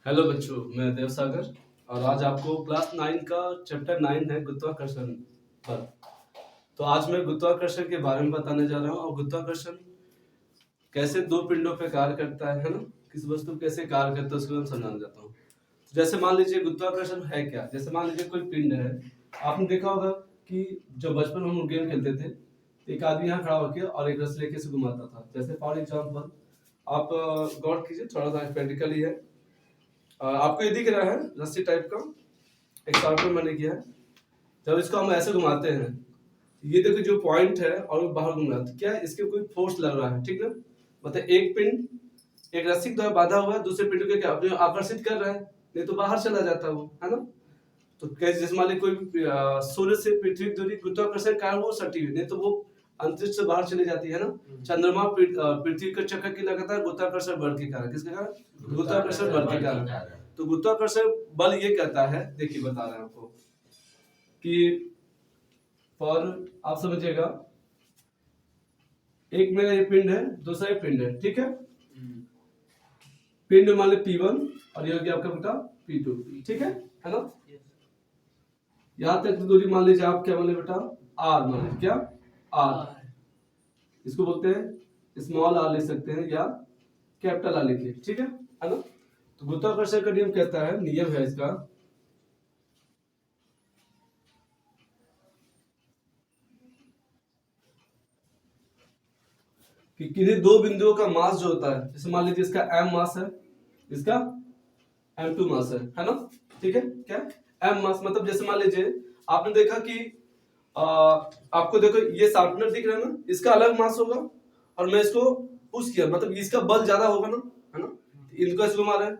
Hello बच्चों, मैं देव सागर और आज आपको क्लास 9 का चैप्टर 9 है गुरुत्वाकर्षण पर। तो आज मैं गुरुत्वाकर्षण के बारे में बताने जा रहा हूँ और गुरुत्वाकर्षण कैसे दो पिंडों पे कार्य करता है ना, किस वस्तु पे कैसे कार्य करता है उसके बारे में समझाना चाहता हूँ। जैसे मान लीजिए गुरुत्वाकर्षण है क्या। जैसे मान लीजिए कोई पिंड है, आपने देखा होगा कि जो बचपन में हम गेम खेलते थे, एक आदमी यहाँ खड़ा होकर और एक रस्सी लेके से घुमाता था। जैसे फॉर एग्जाम्पल आप गौर कीजिए, थोड़ा सा प्रैक्टिकली है। आपको ये दिख रहा है रस्सी टाइप का एक सर्कल मैंने किया है। जब इसको हम ऐसे घुमाते हैं, ये देखो जो पॉइंट है और वो बाहर घूम रहा है, तो क्या इसके कोई फोर्स लग रहा है, ठीक ना। मतलब एक पिंड एक रस्सी द्वारा बांधा हुआ है, दूसरे पिंड को क्या अपने आकर्षित कर रहा है, नहीं तो बाहर चला जाता वो, है ना। तो कैसे जैसे मान ली कोई सूर्य से पृथ्वी की दूरी गुरुत्वाकर्षण के कारण वो सटी हुई, नहीं तो वो अंतरिक्ष से बाहर चली जाती है ना। चंद्रमा पृथ्वी के चक्कर की लगातार गुरुत्वाकर्षण बल के कारण, किसके कारण? गुरुत्वाकर्षण बल के कारण। तो गुरुत्वाकर्षण बल ये कहता है, देखिए बता रहे हैं आपको कि फॉर आप समझिएगा, एक मेरा ये पिंड है, दूसरा ये पिंड है, ठीक है। पिंड मान ली P1 और ये हो गया आपका बेटा P2, ठीक है ना। यहां तक दूरी मान लीजिए आप क्या मान लीजिए बेटा R, मान लीजिए क्या R, इसको बोलते हैं स्मॉल r लिख सकते हैं या कैपिटल R लिखिए, ठीक है ना। तो गुरुत्वाकर्षण का नियम कहता है, नियम है इसका कि किसी दो बिंदुओं का मास जो होता है, जैसे मान लीजिए इसका m मास है, इसका m2 मास है ना, ठीक है। क्या m मास मतलब जैसे मान लीजिए आपने देखा कि आपको देखो ये शार्पनर दिख रहा है ना, इसका अलग मास होगा और मैं इसको पुश किया, मतलब इसका बल ज्यादा होगा ना, है ना। इनको इसको मारा है,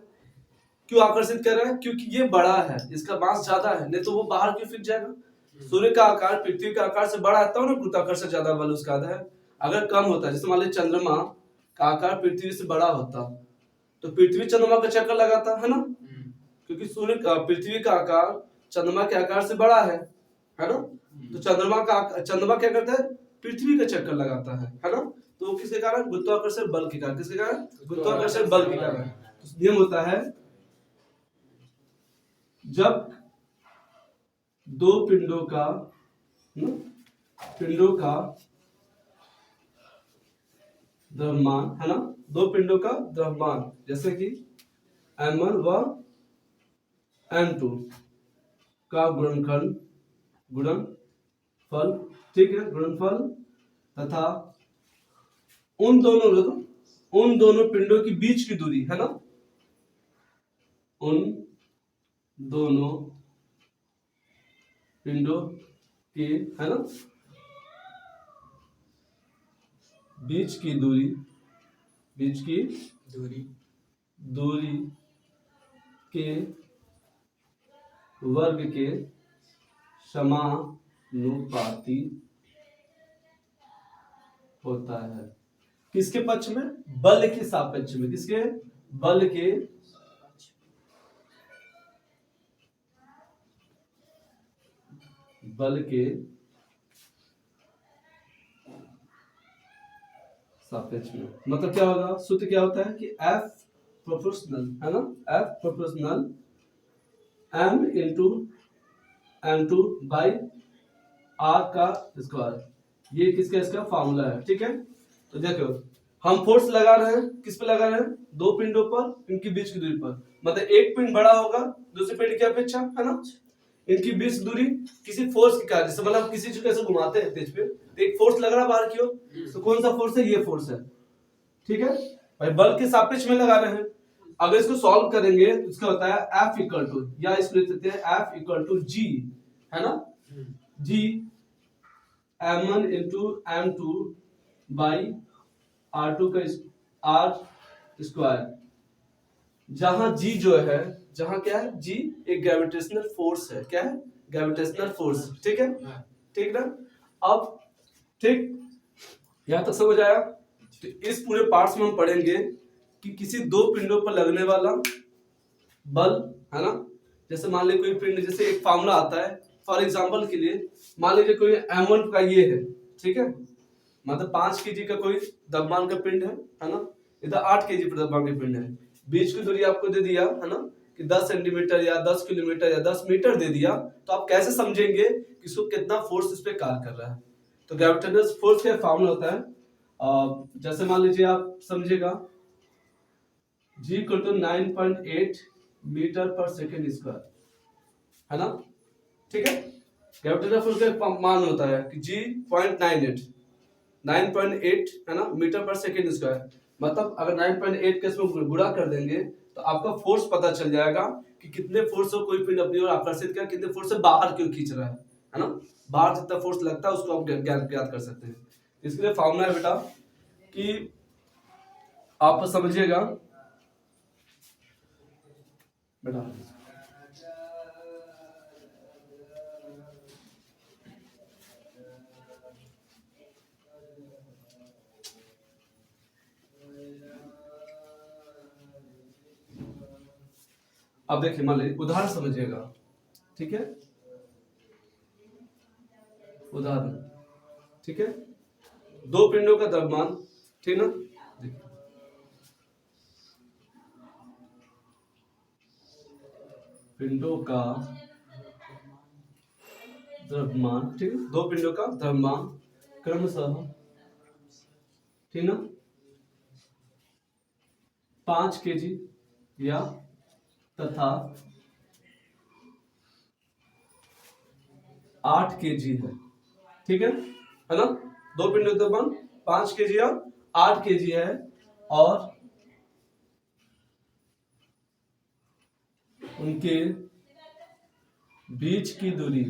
क्यों आकर्षित कर रहा है? क्योंकि ये बड़ा है, इसका मास ज्यादा है, नहीं तो वो बाहर क्यों फिर जाएगा। सूर्य का आकार पृथ्वी के आकार से बड़ा आता है ना, गुरुत्वाकर्षण ज्यादा बल उसका है। अगर कम होता है, जैसे मान लीजिए चंद्रमा का आकार पृथ्वी से बड़ा होता तो पृथ्वी चंद्रमा का चक्कर लगाता, है ना। क्योंकि सूर्य का पृथ्वी का आकार चंद्रमा के आकार से बड़ा है ना। तो चंद्रमा क्या करता है? पृथ्वी का चक्कर लगाता है ना। तो किसके कारण? गुरुत्वाकर्षण बल के कारण। किसके कारण? गुरुत्वाकर्षण बल के कारण। तो नियम होता है, जब दो पिंडों का द्रव्यमान, है ना, दो पिंडों का द्रव्यमान जैसे कि m1 व m2 का गुणनफल, ठीक है, गुणनफल तथा उन दोनों पिंडों के बीच की दूरी, है ना, उन दोनों पिंडों के, है ना, बीच की दूरी के वर्ग के समानुपाती होता है। किसके पक्ष में? बल के सापेक्ष में। किसके? बल के सापेक्ष में। मतलब क्या होगा? सूत्र क्या होता है कि F प्रोपोर्शनल, है ना, F proportional m into m2 by r का स्क्वायर। ये किसका? इसका फॉर्मूला है, ठीक है। तो देखो हम फोर्स लगा रहे हैं, किस पे लगा रहे हैं? दो पिंडों पर, इनकी बीच की दूरी पर। मतलब एक पिंड बड़ा होगा दूसरे पिंड की अपेक्षा, है ना। इनकी बीच दूरी किसी फोर्स के कारण, जैसे मतलब किसी चीज को ऐसे घुमाते हैं तेज पे, तो एक फोर्स लग रहा है बाहर की ओर, तो कौन सा फोर्स है? ये फोर्स है, ठीक है भाई, बल के सापेक्ष में लगा रहे हैं। अगर इसको सॉल्व करेंगे तो इसका होता है F इक्वल टू, या इसको लिख देते हैं F इक्वल टू G, है ना, G m1 into m2 by r2 का r स्क्वायर। जहां G जो है, जहां क्या है? G एक ग्रेविटेशनल फोर्स है। क्या है? ग्रेविटेशनल फोर्स, ठीक है, ठीक ना। अब ठीक यहां तक समझ आया। तो इस पूरे पार्ट्स में हम पढ़ेंगे कि किसी दो पिंडों पर लगने वाला बल, है ना। जैसे मान लीजिए कोई पिंड, जैसे एक फार्मूला आता है फॉर एग्जांपल के लिए, मान लीजिए कोई m1 का ये है, ठीक है, मतलब 5 kg का कोई द्रव्यमान का पिंड है ना, इधर 8 kg द्रव्यमान का पिंड है। बीच की दूरी आपको दे दिया, है ना, कि 10 सेंटीमीटर या 10 किलोमीटर या 10 मीटर दे दिया, तो आप कैसे समझेंगे कि इसको कितना फोर्स इस पे कार्य कर रहा है? तो ग्रेविटेशनल फोर्स का फॉर्मूला होता है, जैसे मान लीजिए आप समझिएगा, G इक्वल टू 9.8 मीटर पर सेकेंड स्क्वायर, है ना? ठीक है, ग्रेविटेशनल फोर्स का मान होता है कि G 9.8 है ना, मीटर पर सेकेंड स्क्वायर। मतलब अगर 9.8 के इसमें गुणा कर देंगे तो आपका फोर्स पता चल जाएगा कि कितने फोर्स से कोई पिंड अपनी ओर आकर्षित किया, कितने फोर्स से बाहर क्यों खींच रहा है ना? बाहर जितना फोर्स लगता है उसको आप ज्ञात कर सकते हैं। इसके लिए फॉर्मूला है बेटा कि आप समझिएगा बेटा, अब देखिए मान लीजिए उदाहरण समझिएगा, ठीक है, उदाहरण, ठीक है, दो पिंडों का द्रव्यमान, ठीक ना, देखिए पिंडों का द्रव्यमान, ठीक है, दो पिंडों का द्रव्यमान क्रमशः, ठीक ना, 5 केजी या तथा 8 केजी है, ठीक है ना? दो पिंडों का द्रव्यमान 5 केजी या 8 केजी है, और उनके बीच की दूरी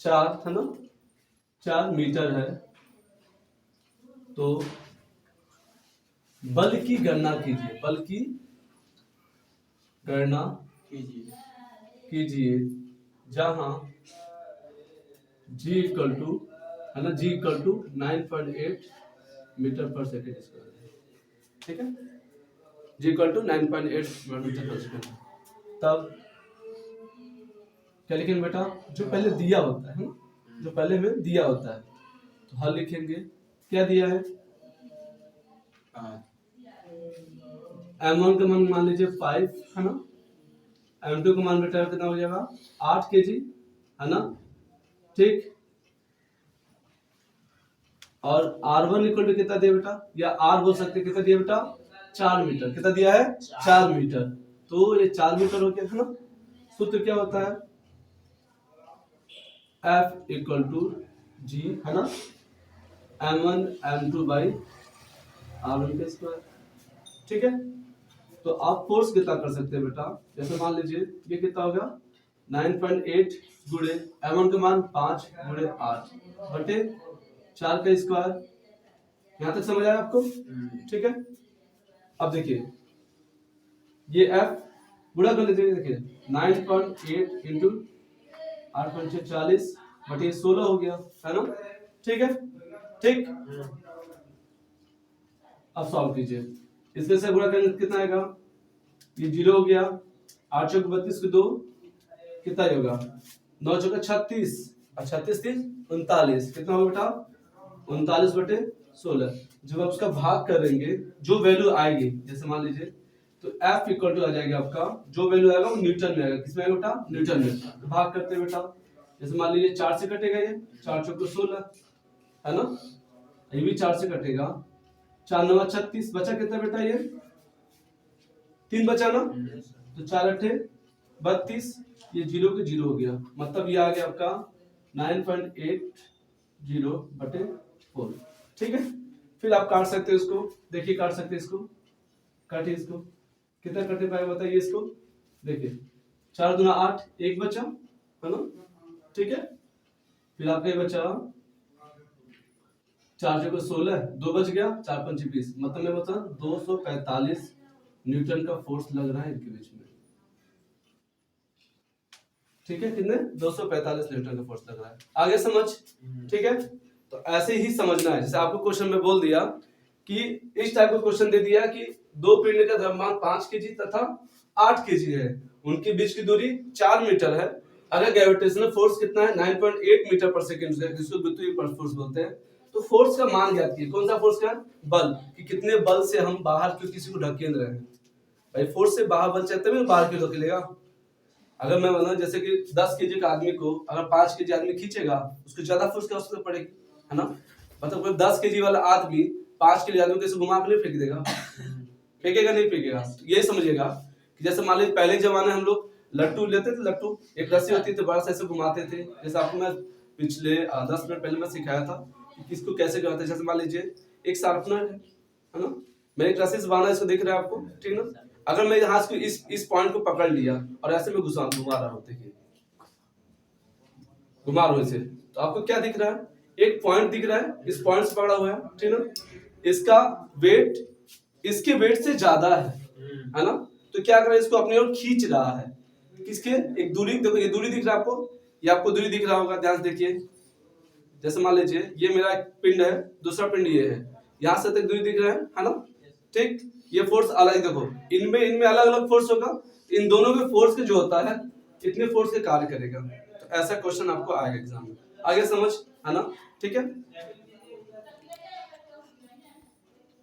4, है ना, 4 मीटर है। तो बल की गणना कीजिए, बल की गणना कीजिए जहां G इक्वल टू, है ना, G इक्वल टू 9.8 मीटर पर सेकेंड स्क्वायर, ठीक है, G इक्वल टू 9.8 मीटर पर सेकेंड। तब क्या लिखेंगे बेटा? जो पहले दिया होता है ना, जो पहले में दिया होता है, तो हल लिखेंगे। क्या दिया है? M1 का मान मान लीजिए 5, है ना, M2 का मान बेटा कितना हो जाएगा? 8 केजी, है ना, ठीक। और R1 इक्वल टू कितना दिया बेटा, या R बोल सकते कितना दिया बेटा? 4 मीटर। कितना दिया है? 4 मीटर। तो ये 4 मीटर हो गया, है ना। सूत्र क्या होता है? F इक्वल टू G, है ना, M1 M2 बाई R1 का स्क्वायर, ठीक है। तो आप फोर्स कितना कर सकते हैं बेटा? जैसे मान लीजिए ये कितना होगा? 9.8 गुणे M1 का मान 5 गुणे 8 बटे 4 का स्क्वायर। यहां तक समझ आया आपको? ठीक है। अब देखिए ये F गुणा कर लीजिए, देखिए 9.8 इंटू 8.40 बटे 16 हो गया, है ना, ठीक है, ठीक। अब सॉल्व कीजिए, इसके से गुणा करेंगे कितना आएगा? ये 0 हो गया, 8 चौक 32 के 2 कितना होगा? 9 चौका 36 और 36 3 39, कितना होगा बेटा? 39 बटे 16। जब आप उसका भाग करेंगे जो वैल्यू आएगी, जैसे मान लीजिए तो F इक्वल टू आ जाएगा आपका, जो वैल्यू आएगा वो न्यूटन में आएगा। किसमें आएगा बेटा? न्यूटन में। तो भाग करते हैं बेटा, जैसे मान लीजिए 4 से कटेगा, ये 4 चौक 16, है ना, ये भी 4 से कटेगा, 4 9 36, बचा कितना बेटा? ये 3 बचा ना, तो 4 8 32, ये 0 के 0 हो गया, मतलब ये आ गया आपका 9.80 बटे 4, ठीक है। फिर आप काट सकते हो इसको, देखिए काट सकते हैं इसको, काटिए इसको, कितना कटे पाएगा बताइए इसको। देखिए 4 दूना 8, 1 बचा, है ना, ठीक है। फिर आपका ये बचा 4 चौके 16, 2 बच गया, 4 पंचे 20, मतलब मैं बता 245 न्यूटन का फोर्स लग रहा है इनके बीच में, ठीक है। कितने? 245 न्यूटन का फोर्स लग रहा है। आगे समझ, ठीक है। तो ऐसे ही समझना है, जैसे आपको क्वेश्चन में बोल दिया कि इस टाइप का क्वेश्चन दे दिया कि दो पिंड का द्रव्यमान 5 केजी तथा 8 केजी है, उनके बीच की दूरी 4 मीटर है। अगर ग्रेविटेशनल फोर्स कितना है? 9.8 मीटर पर सेकंड, जिसको द्वितीय फोर्स बोलते हैं, तो फोर्स का मान ज्ञात कीजिए। कौन सा फोर्स का? बल, कि कितने बल से हम बाहर क्यों किसी को ढकेल रहे हैं। भाई फोर्स से बाहर बल चाहते हैं बाहर क्यों ढकेलेगा। अगर मैं बोला जैसे कि 10 केजी का आदमी को अगर 5 केजी आदमी खींचेगा उसको ज्यादा फोर्स क्या उसको पड़ेगी, है ना। मतलब 10 केजी वाला आदमी 5 केजी आदमी को ऐसे घुमा के नहीं फेंक देगा, फेंकेगा नहीं फेंकेगा। ये समझिएगा कि जैसे मान लीजिए पहले जमाने हम लोग लट्टू लेते थे, लट्टू एक रस्सी होती थी बड़ा सा ऐसे घुमाते थे। जैसे आपको मैं पिछले 10 मिनट पहले मैं सिखाया था कि किसको कैसे करते हैं। जैसे मान लीजिए एक शार्पनर है ना, मेरे एक रस्सी से बांधा इसको दिख रहा है आपको, ठीक ना। अगर मैं यहाँ से इस पॉइंट को पकड़ लिया और ऐसे में घुमा रहा हूँ, देखिए घुमा रहा हूँ इसे, तो आपको क्या दिख रहा है? एक पॉइंट दिख रहा है, इस पॉइंट से पकड़ा हुआ है, ठीक ना। इसका वेट इसके वेट से ज्यादा है ना। तो क्या कर रहा है? इसको अपनी ओर खींच रहा है। किसके? एक दूरी, देखो ये दूरी दिख रहा है आपको, ये आपको दूरी दिख रहा होगा, ध्यान से देखिए। जैसे मान लीजिए ये मेरा एक पिंड है, दूसरा पिंड ये है, यहाँ से तक दूरी दिख रहा है ना। ठीक, ये फोर्स अलग, देखो इनमें अलग अलग फोर्स होगा, इन दोनों के फोर्स के जो होता है इतने फोर्स के कार्य करेगा। तो ऐसा क्वेश्चन आपको आएगा एग्जाम में, आगे समझ, है ना। ठीक है।